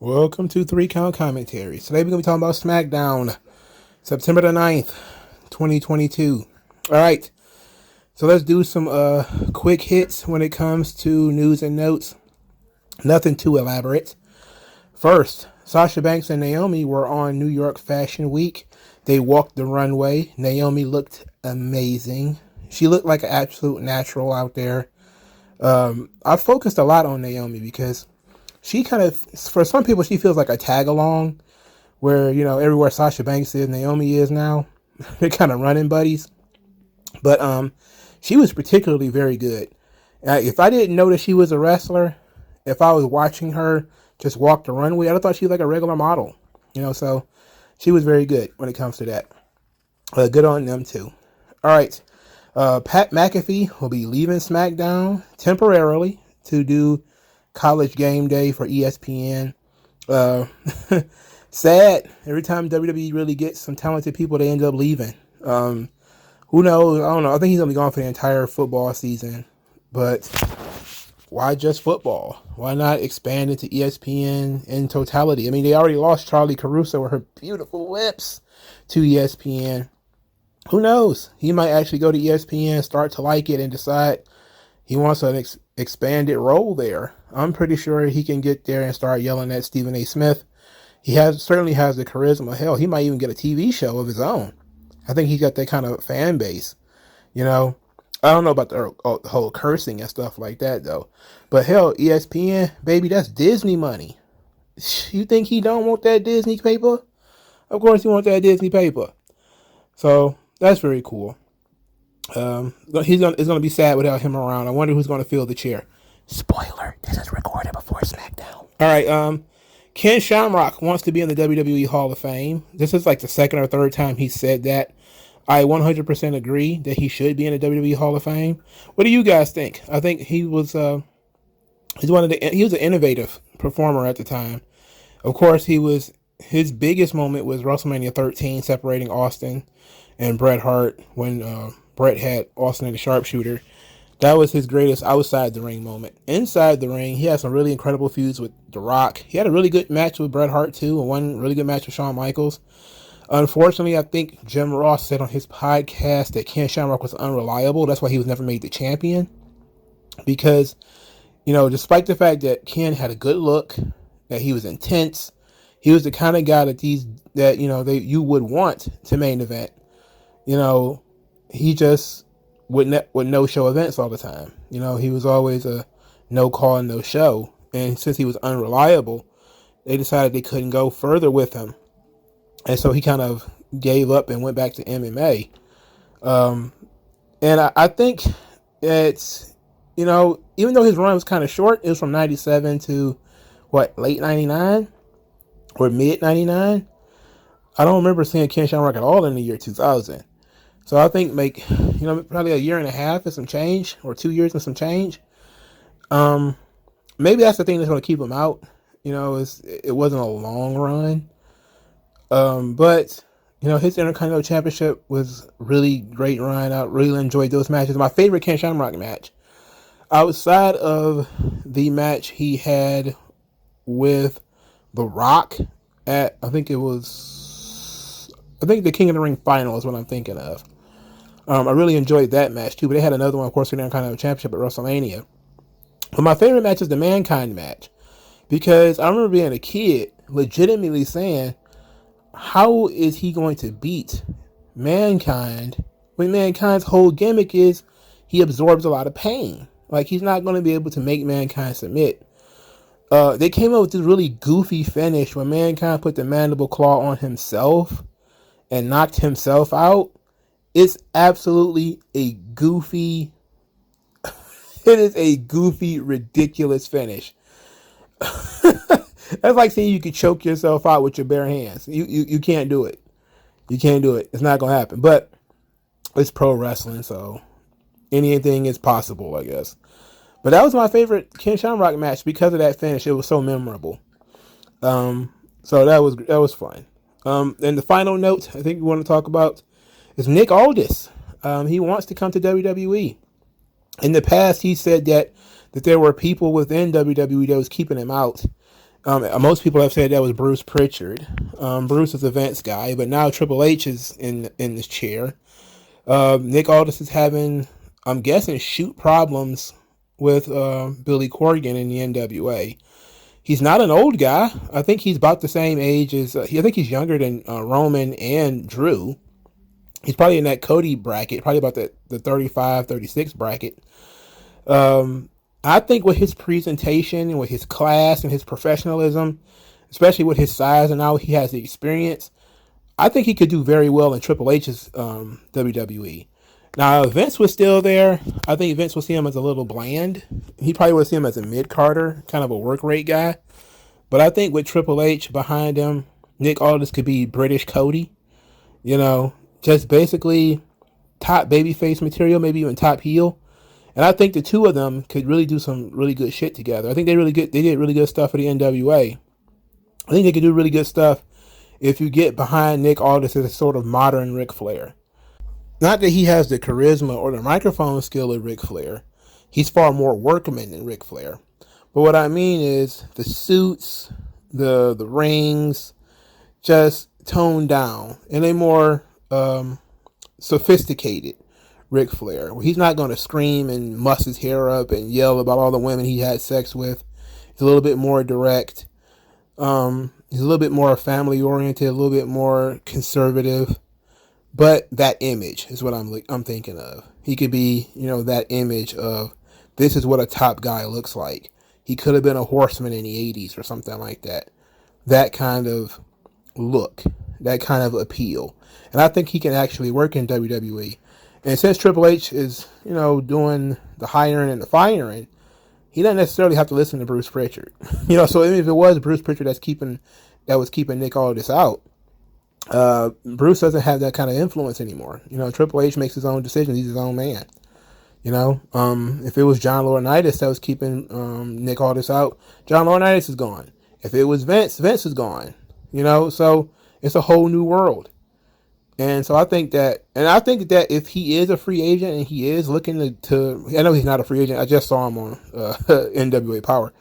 Welcome to 3 Count Commentaries. Today we're going to be talking about Smackdown, September the 9th, 2022. Alright, so let's do some quick hits when it comes to news and notes. Nothing too elaborate. First, Sasha Banks and Naomi were on New York Fashion Week. They walked the runway. Naomi looked amazing. She looked like an absolute natural out there. I focused a lot on Naomi because she kind of, for some people, she feels like a tag along where, you know, everywhere Sasha Banks is, Naomi is now. They're kind of running buddies. But she was particularly very good. If I didn't know that she was a wrestler, if I was watching her just walk the runway, I thought she was like a regular model. You know, so she was very good when it comes to that. Good on them too. All right. Pat McAfee will be leaving SmackDown temporarily to do College Game Day for ESPN. Sad. Every time WWE really gets some talented people, they end up leaving. Who knows? I don't know. I think he's going to be gone for the entire football season. But why just football? Why not expand into ESPN in totality? I mean, they already lost Charlie Caruso with her beautiful lips to ESPN. Who knows? He might actually go to ESPN, start to like it, and decide he wants an expanded role there. I'm pretty sure he can get there and start yelling at Stephen A. Smith. He certainly has the charisma. Hell, he might even get a TV show of his own. I think he's got that kind of fan base. You know, I don't know about the whole cursing and stuff like that, though. But hell, ESPN, baby, that's Disney money. You think he don't want that Disney paper? Of course he wants that Disney paper. So that's very cool. It's gonna be sad without him around. I wonder who's gonna fill the chair. Spoiler: this is recorded before SmackDown. All right. Ken Shamrock wants to be in the WWE Hall of Fame. This is like the second or third time he said that. I 100% agree that he should be in the WWE Hall of Fame. What do you guys think? I think he was he was an innovative performer at the time. Of course, his biggest moment was WrestleMania 13, separating Austin and Bret Hart when Bret had Austin in the sharpshooter. That was his greatest outside the ring moment. Inside the ring, he had some really incredible feuds with The Rock. He had a really good match with Bret Hart too, and one really good match with Shawn Michaels. Unfortunately, I think Jim Ross said on his podcast that Ken Shamrock was unreliable. That's why he was never made the champion. Because, you know, despite the fact that Ken had a good look, that he was intense, he was the kind of guy that you would want to main event. You know, he just would no-show events all the time. You know, he was always a no-call and no-show. And since he was unreliable, they decided they couldn't go further with him. And so he kind of gave up and went back to MMA. And I think it's, you know, even though his run was kind of short, it was from 97 to, late 99? Or mid 99? I don't remember seeing Ken Shamrock at all in the year 2000. So I think probably a year and a half and some change, or 2 years and some change. Maybe that's the thing that's going to keep him out. You know, it wasn't a long run. But, you know, his Intercontinental Championship was really great run. I really enjoyed those matches. My favorite Ken Shamrock match, outside of the match he had with The Rock at, I think the King of the Ring final is what I'm thinking of. I really enjoyed that match too, but they had another one, of course, for the Intercontinental Championship at WrestleMania. But my favorite match is the Mankind match, because I remember being a kid legitimately saying, how is he going to beat Mankind when Mankind's whole gimmick is he absorbs a lot of pain? Like, he's not going to be able to make Mankind submit. They came up with this really goofy finish when Mankind put the mandible claw on himself and knocked himself out. It's absolutely a goofy, it is a goofy, ridiculous finish. That's like saying you could choke yourself out with your bare hands. You can't do it. You can't do it. It's not going to happen. But it's pro wrestling, so anything is possible, I guess. But that was my favorite Ken Shamrock match because of that finish. It was so memorable. So that was fun. And the final note I think we want to talk about is Nick Aldis. He wants to come to WWE. In the past, he said that there were people within WWE that was keeping him out. Most people have said that was Bruce Pritchard. Bruce is a Vince guy, but now Triple H is in this chair. Nick Aldis is having, I'm guessing, shoot problems with Billy Corgan in the NWA. He's not an old guy. I think he's about the same age as, I think he's younger than Roman and Drew. He's probably in that Cody bracket, probably about the 35, 36 bracket. I think with his presentation and with his class and his professionalism, especially with his size and now he has the experience, I think he could do very well in Triple H's WWE. Now, if Vince was still there, I think Vince would see him as a little bland. He probably would see him as a mid-carder, kind of a work rate guy. But I think with Triple H behind him, Nick Aldis could be British Cody. You know, just basically top babyface material, maybe even top heel. And I think the two of them could really do some really good shit together. I think they did really good stuff for the NWA. I think they could do really good stuff if you get behind Nick Aldis as a sort of modern Ric Flair. Not that he has the charisma or the microphone skill of Ric Flair. He's far more workman than Ric Flair. But what I mean is the suits, the rings, just toned down in a more sophisticated Ric Flair. He's not going to scream and muss his hair up and yell about all the women he had sex with. He's a little bit more direct. He's a little bit more family oriented, a little bit more conservative. But that image is what I'm thinking of. He could be, that image of this is what a top guy looks like. He could have been a horseman in the 80s or something like that. That kind of look, that kind of appeal. And I think he can actually work in WWE. And since Triple H is, doing the hiring and the firing, he doesn't necessarily have to listen to Bruce Pritchard. So even if it was Bruce Pritchard that was keeping Nick Aldis out, Bruce doesn't have that kind of influence anymore. Triple H makes his own decisions. He's his own man. If it was John Laurinaitis that was keeping Nick Aldis out, John Laurinaitis is gone. If it was Vince, Vince is gone. So it's a whole new world. And so I think that if he is a free agent and he is looking to I know he's not a free agent. I just saw him on NWA Power.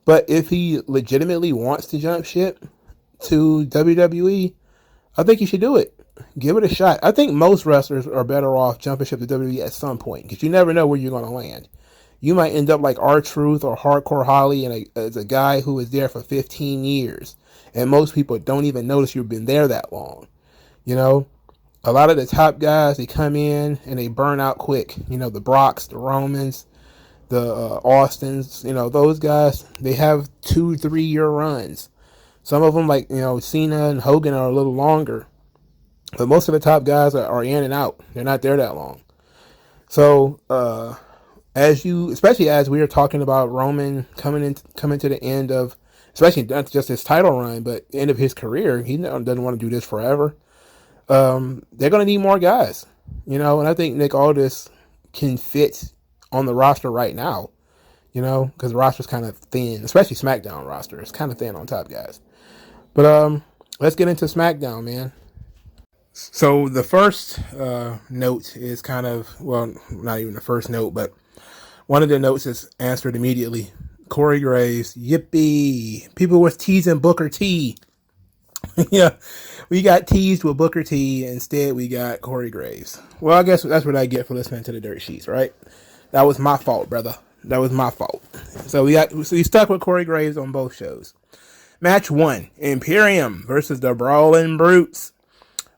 But if he legitimately wants to jump ship to WWE, I think he should do it. Give it a shot. I think most wrestlers are better off jumping ship to WWE at some point because you never know where you're going to land. You might end up like R-Truth or Hardcore Holly as a guy who was there for 15 years. And most people don't even notice you've been there that long. A lot of the top guys, they come in and they burn out quick. The Brocks, the Romans, the Austins, those guys, they have 2-3 year runs. Some of them, like, Cena and Hogan, are a little longer. But most of the top guys are in and out. They're not there that long. So, especially as we are talking about Roman coming to the end of, especially not just his title run, but the end of his career, he doesn't want to do this forever. They're going to need more guys, and I think Nick Aldis can fit on the roster right now, because the roster's kind of thin, especially SmackDown roster. It's kind of thin on top guys. But let's get into SmackDown, man. So the first note is kind of, well, not even the first note, but one of the notes is answered immediately. Corey Graves, yippee. People were teasing Booker T. Yeah, we got teased with Booker T. Instead, we got Corey Graves. Well, I guess that's what I get for listening to the Dirt Sheets, right? That was my fault, brother. That was my fault. So we stuck with Corey Graves on both shows. Match 1, Imperium versus the Brawling Brutes.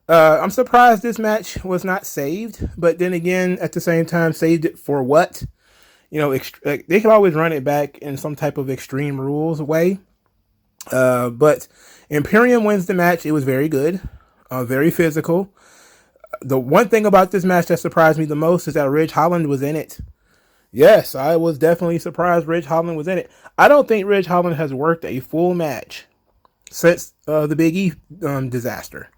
I'm surprised this match was not saved, but then again, at the same time, saved it for what? They could always run it back in some type of Extreme Rules way. But Imperium wins the match. It was very good, very physical. The one thing about this match that surprised me the most is that Ridge Holland was in it. Yes, I was definitely surprised Ridge Holland was in it. I don't think Ridge Holland has worked a full match since the Big E disaster.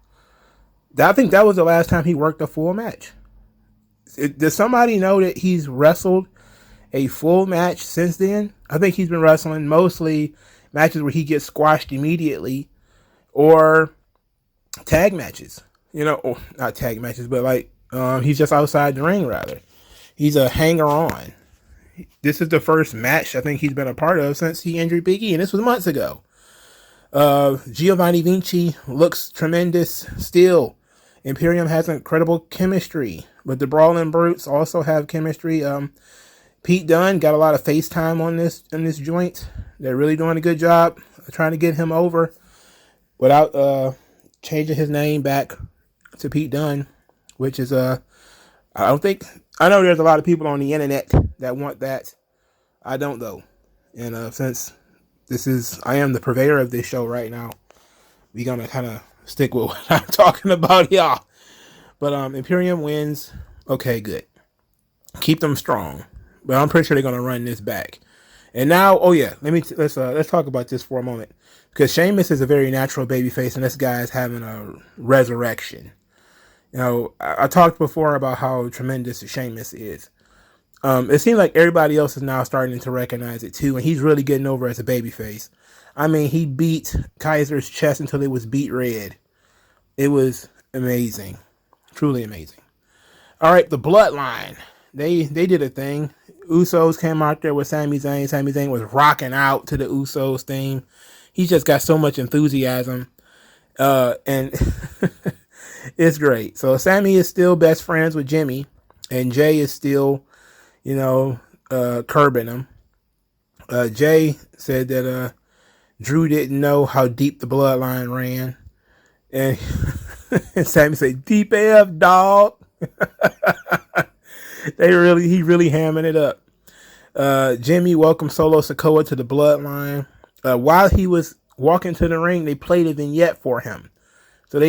I think that was the last time he worked a full match. Does somebody know that he's wrestled a full match since then? I think he's been wrestling mostly matches where he gets squashed immediately or tag matches. Or not tag matches, but like he's just outside the ring rather. He's a hanger-on. This is the first match I think he's been a part of since he injured Big E, and this was months ago. Giovanni Vinci looks tremendous still. Imperium has incredible chemistry, but the Brawling Brutes also have chemistry. Pete Dunne got a lot of FaceTime on this joint. They're really doing a good job trying to get him over without changing his name back to Pete Dunne, which is I know there's a lot of people on the internet that want that. I don't though, and since I am the purveyor of this show right now, we gonna kind of stick with what I'm talking about, y'all. But Imperium wins. Okay, good. Keep them strong. But I'm pretty sure they're gonna run this back. And now, let's talk about this for a moment, because Sheamus is a very natural babyface, and this guy is having a resurrection. You know, I talked before about how tremendous Sheamus is. It seems like everybody else is now starting to recognize it too, and he's really getting over as a babyface. I mean, he beat Kaiser's chest until it was beat red. It was amazing, truly amazing. All right, the Bloodline. They did a thing. Usos came out there with Sami Zayn. Sami Zayn was rocking out to the Usos theme. He's just got so much enthusiasm, and it's great. So Sami is still best friends with Jimmy, and Jay is still, curbing him. Jay said that Drew didn't know how deep the Bloodline ran, and, and Sami said, "Deep AF, dog." He really hamming it up. Jimmy welcomed Solo Sikoa to the Bloodline. While he was walking to the ring, they played a vignette for him. So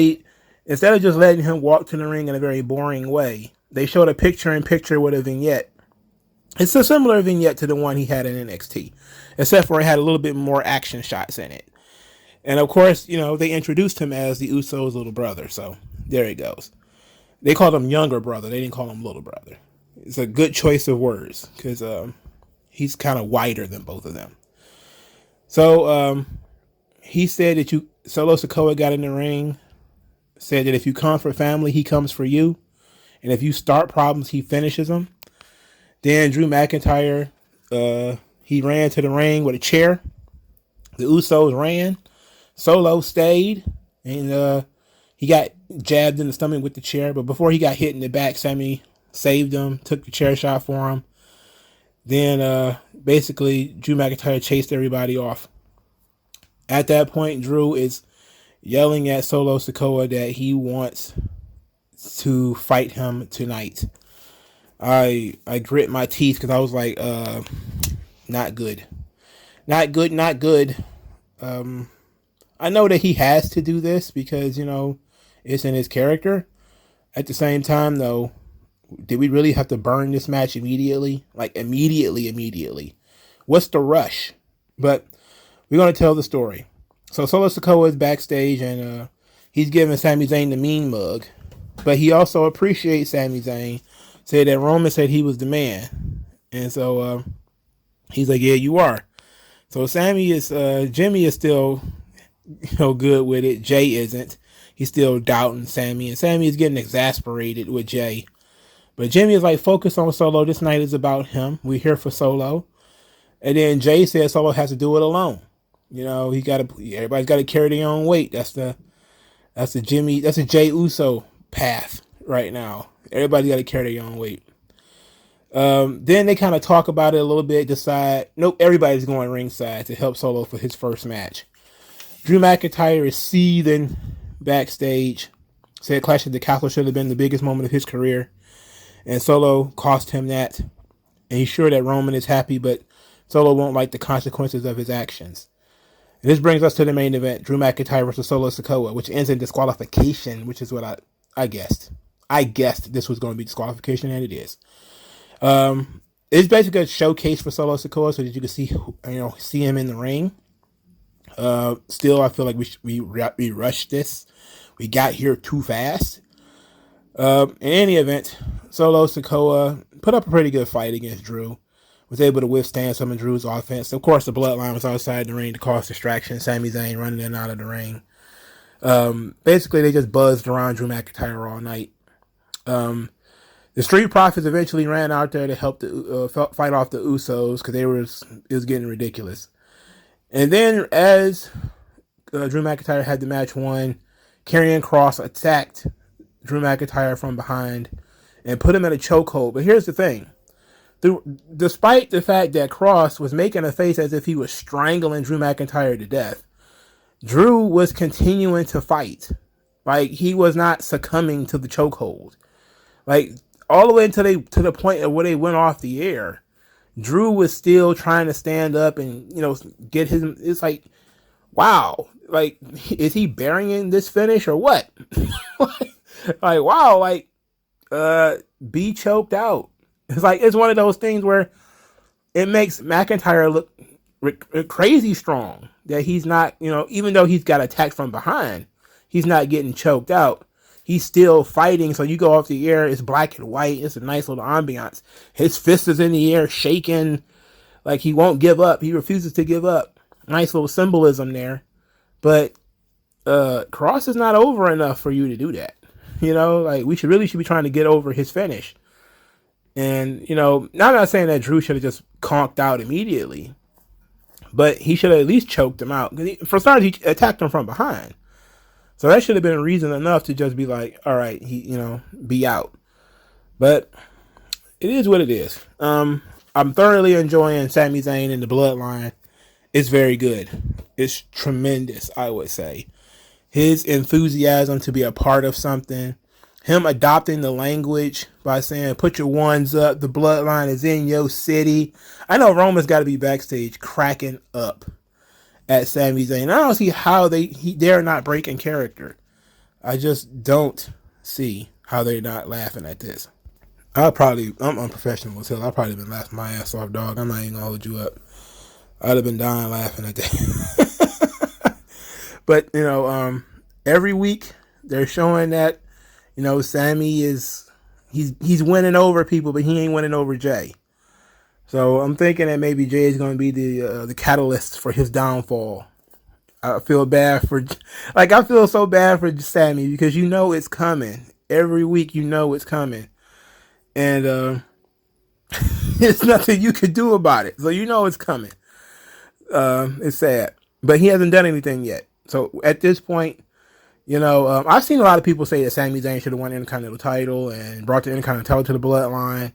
instead of just letting him walk to the ring in a very boring way, they showed a picture-in-picture with a vignette. It's a similar vignette to the one he had in NXT, except for it had a little bit more action shots in it. And of course, they introduced him as the Usos' little brother. So there he goes. They called him younger brother. They didn't call him little brother. It's a good choice of words, because he's kind of wider than both of them. So he said that Solo Sikoa got in the ring, said that if you come for family, he comes for you. And if you start problems, he finishes them. Then Drew McIntyre, he ran to the ring with a chair. The Usos ran. Solo stayed, and he got jabbed in the stomach with the chair. But before he got hit in the back, Sami saved him, took the chair shot for him. Then basically Drew McIntyre chased everybody off. At that point, Drew is yelling at Solo Sikoa that he wants to fight him tonight. I grit my teeth because I was like, not good. Not good. I know that he has to do this because, it's in his character. At the same time, though, did we really have to burn this match immediately? Like, immediately. What's the rush? But we're going to tell the story. So Solo Sikoa is backstage, and he's giving Sami Zayn the mean mug. But he also appreciates Sami Zayn. Said that Roman said he was the man. And so he's like, yeah, you are. So Jimmy is still, good with it. Jay isn't. He's still doubting Sami. And Sami is getting exasperated with Jay. But Jimmy is like, focus on Solo. This night is about him. We're here for Solo. And then Jay says Solo has to do it alone. Everybody's got to carry their own weight. That's a Jay Uso path right now. Everybody's got to carry their own weight. Then they kind of talk about it a little bit, decide, nope, everybody's going ringside to help Solo for his first match. Drew McIntyre is seething backstage. Said Clash at the Castle should have been the biggest moment of his career. And Solo cost him that. And he's sure that Roman is happy, but Solo won't like the consequences of his actions. And this brings us to the main event, Drew McIntyre versus Solo Sikoa, which ends in disqualification, which is what I guessed. I guessed this was going to be disqualification, and it is. It's basically a showcase for Solo Sikoa so that you can see him in the ring. Still, I feel like we rushed this. We got here too fast. In any event, Solo Sikoa put up a pretty good fight against Drew. Was able to withstand some of Drew's offense. Of course, the Bloodline was outside the ring to cause distraction. Sami Zayn running in and out of the ring. Basically, they just buzzed around Drew McIntyre all night. The Street Profits eventually ran out there to help fight off the Usos because it was getting ridiculous. And then as Drew McIntyre had the match won, Karrion Kross attacked Drew McIntyre from behind and put him in a chokehold. But here's the thing. Despite the fact that Kross was making a face as if he was strangling Drew McIntyre to death, Drew was continuing to fight. Like, he was not succumbing to the chokehold. Like, all the way to the point of where they went off the air, Drew was still trying to stand up and, get his. It's like, wow. Like, is he burying this finish or what? like, wow. Like, be choked out. It's like, it's one of those things where it makes McIntyre look crazy strong. That he's not, even though he's got attacked from behind, he's not getting choked out. He's still fighting. So you go off the air, it's black and white. It's a nice little ambiance. His fist is in the air, shaking, like he won't give up. He refuses to give up. Nice little symbolism there. But Kross is not over enough for you to do that. Like, we should be trying to get over his finish. And, I'm not saying that Drew should have just conked out immediately, but he should have at least choked him out. For starters, he attacked him from behind. So that should have been reason enough to just be like, all right, be out. But it is what it is. I'm thoroughly enjoying Sami Zayn and the Bloodline. It's very good. It's tremendous, I would say. His enthusiasm to be a part of something. Him adopting the language by saying, put your ones up. The Bloodline is in your city. I know Roman's got to be backstage cracking up at Sami Zayn. I don't see how they're not breaking character. I just don't see how they're not laughing at this. I'm unprofessional as hell. I've probably been laughing my ass off, dog. I'm not even gonna hold you up. I'd have been dying laughing at that. But, every week they're showing that, Sami he's winning over people, but he ain't winning over Jay. So I'm thinking that maybe Jay is going to be the catalyst for his downfall. I feel so bad for Sami because it's coming. Every week it's coming. And there's nothing you could do about it. So it's coming. It's sad. But he hasn't done anything yet. So at this point, I've seen a lot of people say that Sami Zayn should have won the Intercontinental title and brought the Intercontinental title to the Bloodline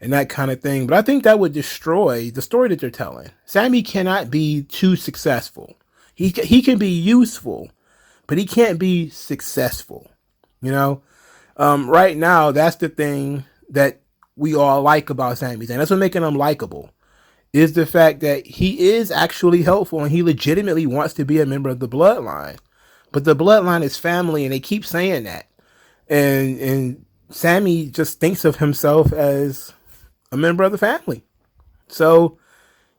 and that kind of thing. But I think that would destroy the story that they're telling. Sami cannot be too successful. He can be useful, but he can't be successful. Right now, that's the thing that we all like about Sami Zayn. That's what making him likable. Is the fact that he is actually helpful and he legitimately wants to be a member of the Bloodline. But the Bloodline is family, and they keep saying that. And Sami just thinks of himself as a member of the family. So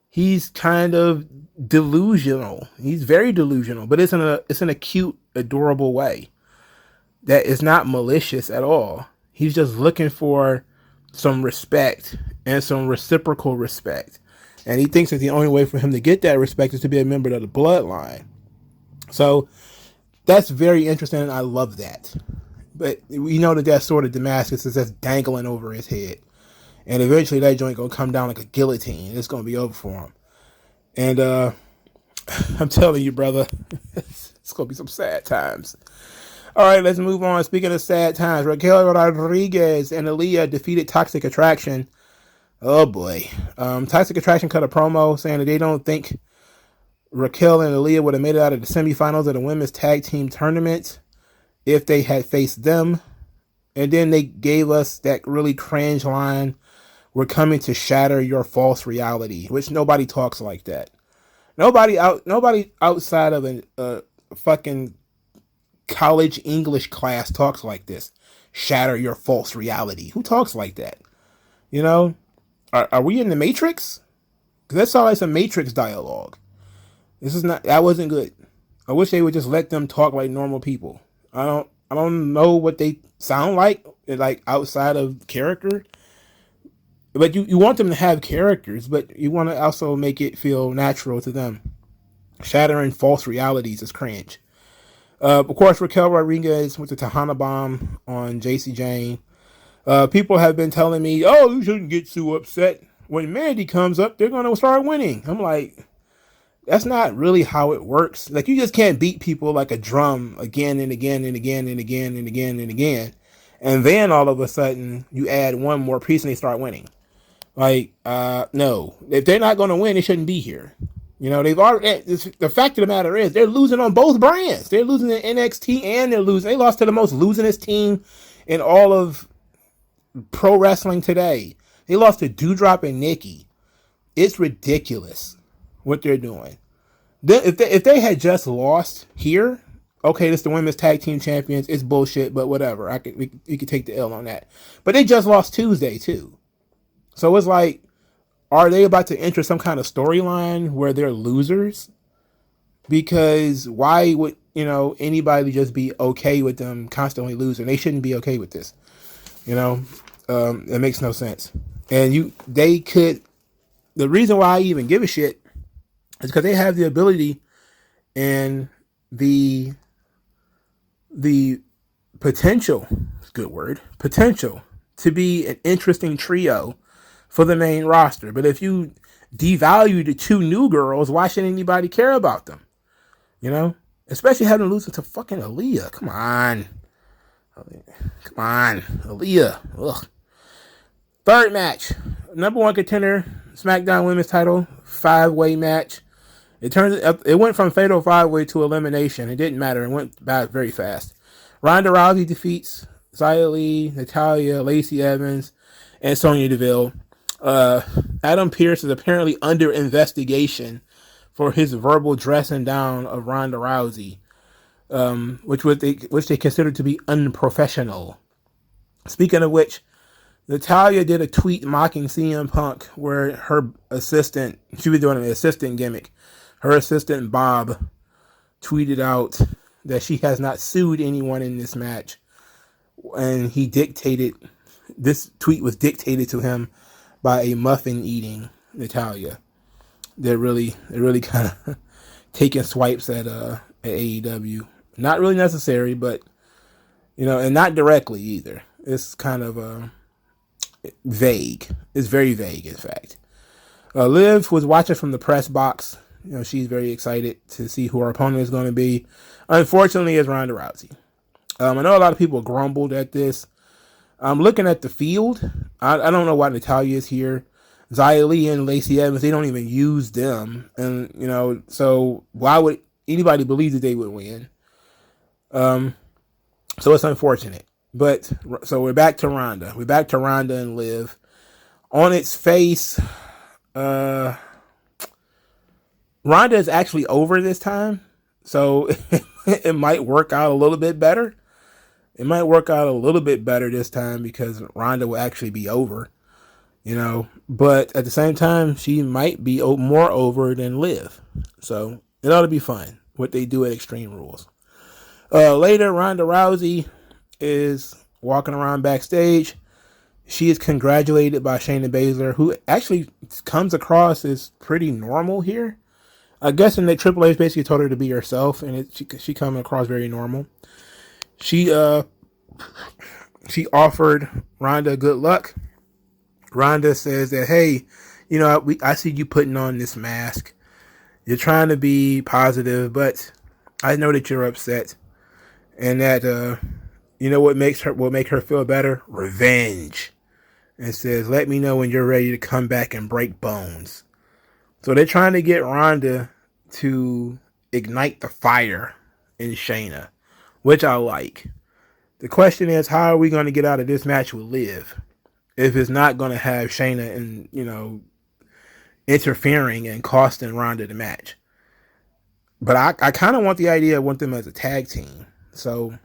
he's kind of delusional. He's very delusional, but it's in a cute, adorable way that is not malicious at all. He's just looking for some respect and some reciprocal respect. And he thinks that the only way for him to get that respect is to be a member of the Bloodline. So that's very interesting, and I love that. But we know that sword of Damascus is just dangling over his head. And eventually that joint gonna come down like a guillotine. It's gonna be over for him. And I'm telling you, brother, it's gonna be some sad times. All right, let's move on. Speaking of sad times, Raquel Rodriguez and Aaliyah defeated Toxic Attraction. Oh boy. Toxic Attraction cut a promo saying that they don't think Raquel and Aaliyah would have made it out of the semifinals of the women's tag team tournament if they had faced them. And then they gave us that really cringe line, "We're coming to shatter your false reality," which nobody talks like that. Nobody outside of a fucking college English class talks like this. Shatter your false reality. Who talks like that? Are we in the Matrix? Because that sounds like some Matrix dialogue. That wasn't good. I wish they would just let them talk like normal people. I don't know what they sound like outside of character. But you want them to have characters, but you want to also make it feel natural to them. Shattering false realities is cringe. Of course, Raquel Rodriguez went to Tahana Bomb on JC Jane. People have been telling me, you shouldn't get too upset. When Mandy comes up, they're going to start winning. I'm like, That's not really how it works. Like, you just can't beat people like a drum again and again and again and again and again and again. And then all of a sudden you add one more piece and they start winning. Like, no. If they're not going to win, they shouldn't be here. You know, they've already, the fact of the matter is they're losing on both brands. They're losing in NXT and they lost to the most losingest team in all of pro wrestling today. They lost to Doudrop and Nikki. It's ridiculous what they're doing. If they had just lost here, okay, this is the women's tag team champions. It's bullshit, but whatever. We could take the L on that. But they just lost Tuesday too. So it's like, are they about to enter some kind of storyline where they're losers? Because why would, anybody just be okay with them constantly losing? They shouldn't be okay with this. It makes no sense. And the reason why I even give a shit is because they have the ability and the potential, good word, potential to be an interesting trio for the main roster. But if you devalue the two new girls, why should anybody care about them? Especially having to lose to fucking Aaliyah. Come on, Aaliyah. Ugh. Third match, number one contender, SmackDown Women's Title, 5-way match. It went from fatal 5-way to elimination. It didn't matter. It went back very fast. Ronda Rousey defeats Xia Li, Natalya, Lacey Evans, and Sonya Deville. Adam Pearce is apparently under investigation for his verbal dressing down of Ronda Rousey, which they consider to be unprofessional. Speaking of which, Natalya did a tweet mocking CM Punk where her assistant, she was doing an assistant gimmick. Her assistant Bob tweeted out that she has not sued anyone in this match, and this tweet was dictated to him by a muffin eating Natalya. They're really kind of taking swipes at AEW. Not really necessary, but and not directly either. It's kind of vague. It's very vague, in fact. Liv was watching from the press box. She's very excited to see who her opponent is going to be. Unfortunately, it's Ronda Rousey. I know a lot of people grumbled at this. I'm looking at the field. I don't know why Natalya is here. Xia Li and Lacey Evans, they don't even use them. And, so why would anybody believe that they would win? So it's unfortunate. But, so we're back to Ronda. We're back to Ronda and Liv. On its face, Ronda is actually over this time. So it might work out a little bit better. It might work out a little bit better this time because Ronda will actually be over, but at the same time, she might be more over than Liv. So it ought to be fun what they do at Extreme Rules. Later, Ronda Rousey is walking around backstage. She is congratulated by Shayna Baszler, who actually comes across as pretty normal here. I guess in the Triple H basically told her to be herself, and she comes across very normal. She offered Ronda good luck. Ronda says that, hey, I see you putting on this mask. You're trying to be positive, but I know that you're upset, and that what make her feel better? Revenge. And says, let me know when you're ready to come back and break bones. So they're trying to get Ronda to ignite the fire in Shayna, which I like. The question is, how are we going to get out of this match with Liv if it's not going to have Shayna and, interfering and costing Ronda the match? But I kind of want them as a tag team. So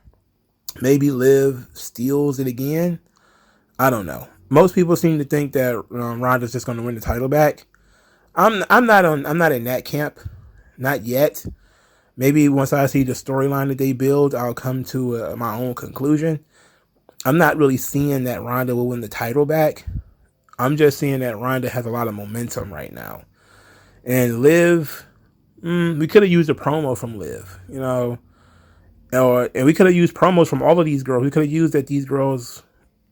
maybe Liv steals it again. I don't know. Most people seem to think that Ronda's just going to win the title back. I'm not in that camp. Not yet. Maybe once I see the storyline that they build, I'll come to my own conclusion. I'm not really seeing that Ronda will win the title back. I'm just seeing that Ronda has a lot of momentum right now. And Liv, we could have used a promo from Liv, and we could have used promos from all of these girls. We could have used that these girls,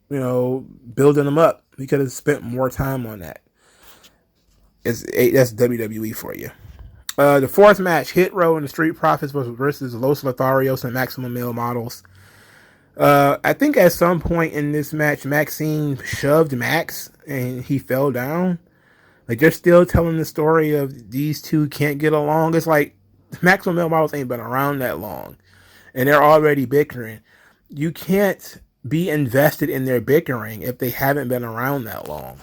building them up. We could have spent more time on that. That's WWE for you. The fourth match, Hit Row and the Street Profits versus Los Lotharios and Maximum Male Models. I think at some point in this match, Maxine shoved Max and he fell down. Like, they're still telling the story of these two can't get along. It's like Maximum Male Models ain't been around that long and they're already bickering. You can't be invested in their bickering if they haven't been around that long.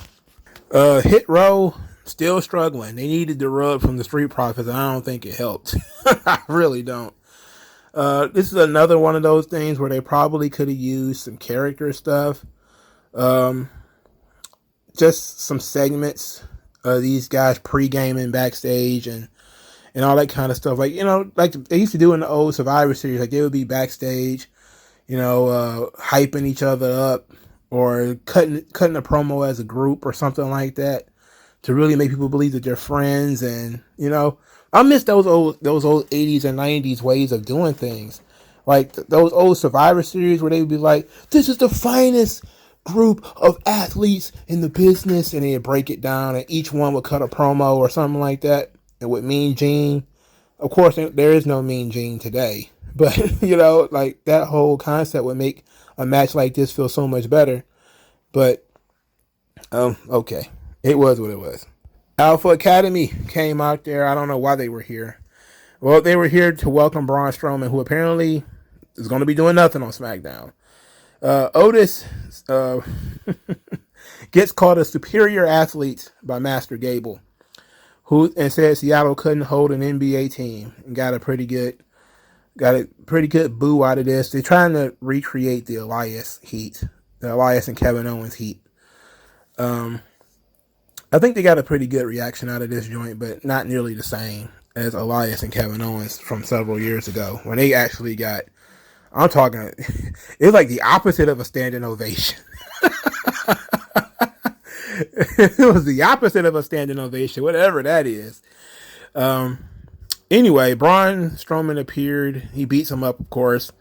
Hit Row still struggling. They needed the rub from the Street Profits, and I don't think it helped. I really don't. This is another one of those things where they probably could have used some character stuff. Just some segments of these guys pre-gaming backstage and all that kind of stuff. Like, you know, like they used to do in the old Survivor Series. Like, they would be backstage, you know, hyping each other up or cutting a promo as a group or something like that to really make people believe that they're friends. And, you know, I miss those old 80s and 90s ways of doing things. Like those old Survivor Series where they would be like, this is the finest group of athletes in the business, and they'd break it down and each one would cut a promo or something like that. And with Mean Gene, of course, there is no Mean Gene today, but you know, like that whole concept would make a match like this feel so much better. But okay, it was what it was. Alpha Academy came out there. I don't know why they were here. Well, they were here to welcome Braun Strowman, who apparently is going to be doing nothing on SmackDown. Otis gets called a superior athlete by Master Gable, who and said Seattle couldn't hold an NBA team, and got a pretty good boo out of this. They're trying to recreate the Elias heat, the Elias and Kevin Owens heat. I think they got a pretty good reaction out of this joint, but not nearly the same as Elias and Kevin Owens from several years ago when they actually got, I'm talking, it was like the opposite of a standing ovation. It was the opposite of a standing ovation, whatever that is. Anyway, Braun Strowman appeared. He beats him up, of course.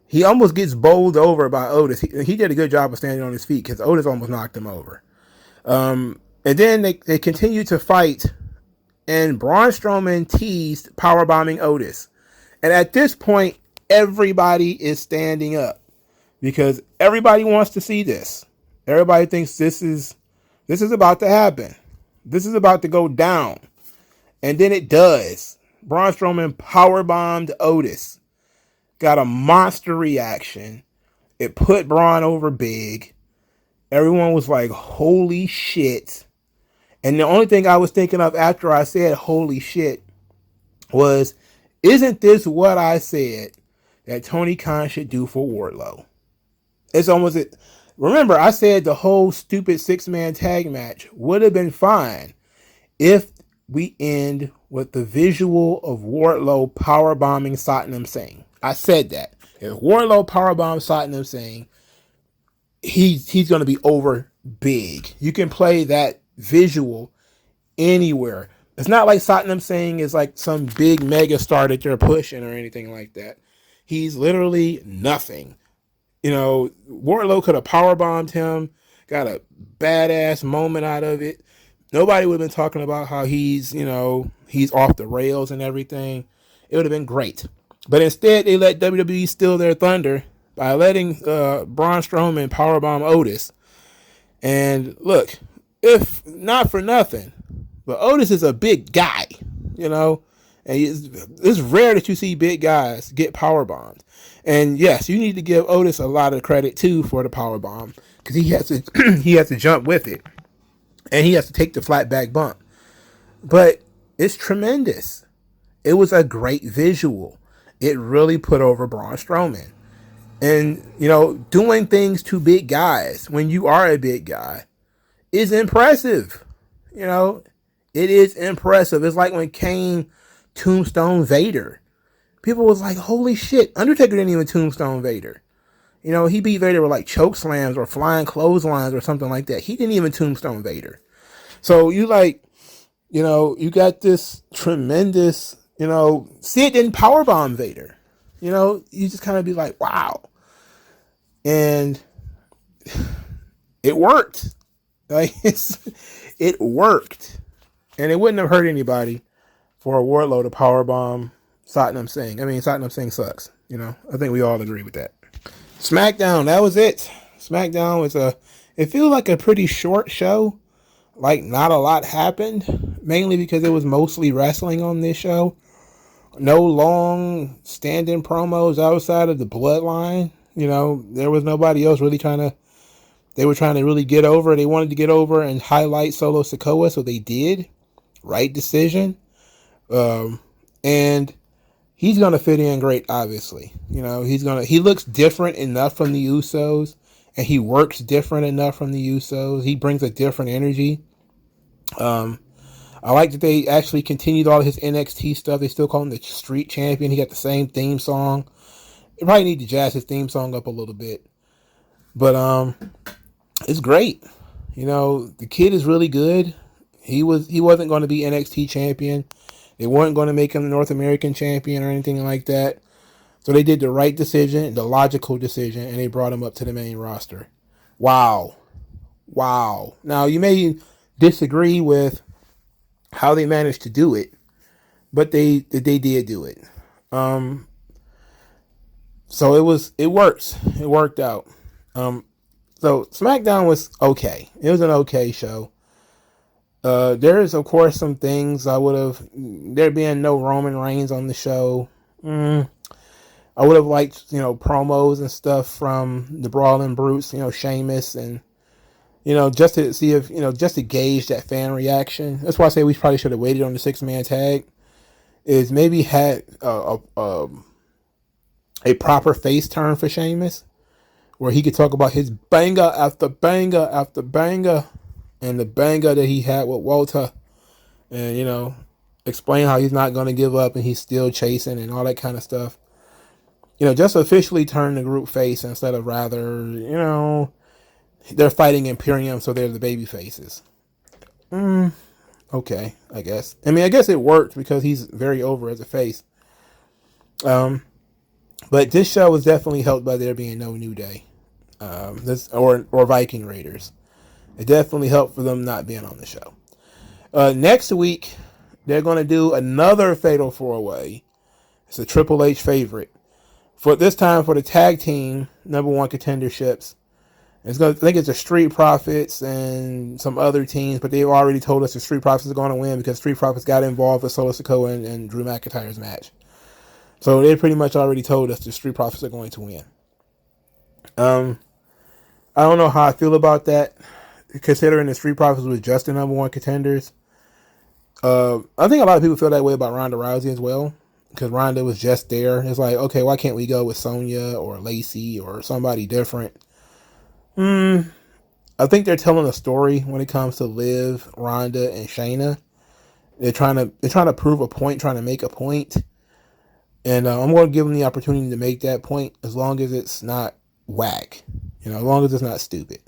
He almost gets bowled over by Otis. He did a good job of standing on his feet because Otis almost knocked him over. And then they continued to fight, and Braun Strowman teased powerbombing Otis. And at this point, everybody is standing up because everybody wants to see this. Everybody thinks this is about to happen. This is about to go down. And then it does. Braun Strowman powerbombed Otis. Got a monster reaction. It put Braun over big. Everyone was like, holy shit. And the only thing I was thinking of after I said holy shit was, isn't this what I said that Tony Khan should do for Wardlow? It's almost it. Remember, I said the whole stupid 6-man tag match would have been fine if we end with the visual of Wardlow powerbombing Satnam Singh. I said that. If Wardlow powerbombs Satnam Singh, he's going to be over big. You can play that visual anywhere. It's not like Satnam Singh is like some big mega star that you're pushing or anything like that. He's literally nothing. You know, Wardlow could have powerbombed him, got a badass moment out of it. Nobody would have been talking about how he's off the rails and everything. It would have been great. But instead, they let WWE steal their thunder by letting Braun Strowman powerbomb Otis. And look, if not for nothing, but Otis is a big guy, you know, and it's rare that you see big guys get powerbombed. And yes, you need to give Otis a lot of credit too for the powerbomb because he has to jump with it, and he has to take the flat back bump. But it's tremendous. It was a great visual. It really put over Braun Strowman. And, you know, doing things to big guys when you are a big guy is impressive. You know, it is impressive. It's like when Kane tombstone Vader. People was like, holy shit, Undertaker didn't even tombstone Vader. You know, he beat Vader with like choke slams or flying clotheslines or something like that. He didn't even tombstone Vader. So you like, you know, you got this tremendous, you know, Sid didn't powerbomb Vader. You know, you just kind of be like, wow. And it worked. Like it worked. And it wouldn't have hurt anybody for Wardlow to powerbomb Satnam Singh. I mean, Satnam Singh sucks. You know, I think we all agree with that. SmackDown, that was it. SmackDown was it feels like a pretty short show. Like, not a lot happened, mainly because it was mostly wrestling on this show. No long stand-in promos outside of the Bloodline. You know, there was nobody else really they were trying to really get over. They wanted to get over and highlight Solo Sikoa, so they did. Right decision. And he's going to fit in great, obviously. You know, he looks different enough from the Usos, and he works different enough from the Usos. He brings a different energy. I like that they actually continued all his NXT stuff. They still call him the Street Champion. He got the same theme song. They probably need to jazz his theme song up a little bit. But it's great. You know, the kid is really good. He wasn't going to be NXT champion. They weren't going to make him the North American champion or anything like that. So they did the right decision, the logical decision, and they brought him up to the main roster. Wow. Now, you may disagree with how they managed to do it, but they did do it. So it works. It worked out. So SmackDown was okay. It was an okay show. There is, of course, some things there being no Roman Reigns on the show. I would have liked, promos and stuff from the Brawling Brutes, Sheamus, and, just to see if, just to gauge that fan reaction. That's why I say we probably should have waited on the 6-man tag, is maybe had a proper face turn for Sheamus, where he could talk about his banger after banger after banger, and the banger that he had with Walter, and, explain how he's not going to give up and he's still chasing and all that kind of stuff. Just officially turn the group face instead of rather, they're fighting Imperium, so they're the baby faces. Okay, I guess. I mean, I guess it worked because he's very over as a face. But this show was definitely helped by there being no New Day, or Viking Raiders. It definitely helped for them not being on the show. Next week, they're going to do another Fatal 4-Way. It's a Triple H favorite. For this time, for the tag team #1 contenderships, I think it's the Street Profits and some other teams, but they've already told us the Street Profits are going to win because Street Profits got involved with Solo Sikoa and Drew McIntyre's match. So they pretty much already told us the Street Profits are going to win. I don't know how I feel about that, considering the Street Profits was just the #1 contenders. I think a lot of people feel that way about Ronda Rousey as well, because Ronda was just there. It's like, okay, why can't we go with Sonya or Lacey or somebody different? I think they're telling a story when it comes to Liv, Ronda, and Shayna. They're trying to prove a point, trying to make a point. And I'm going to give them the opportunity to make that point as long as it's not whack. As long as it's not stupid.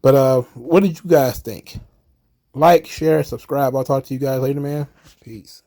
But what did you guys think? Like, share, subscribe. I'll talk to you guys later, man. Peace.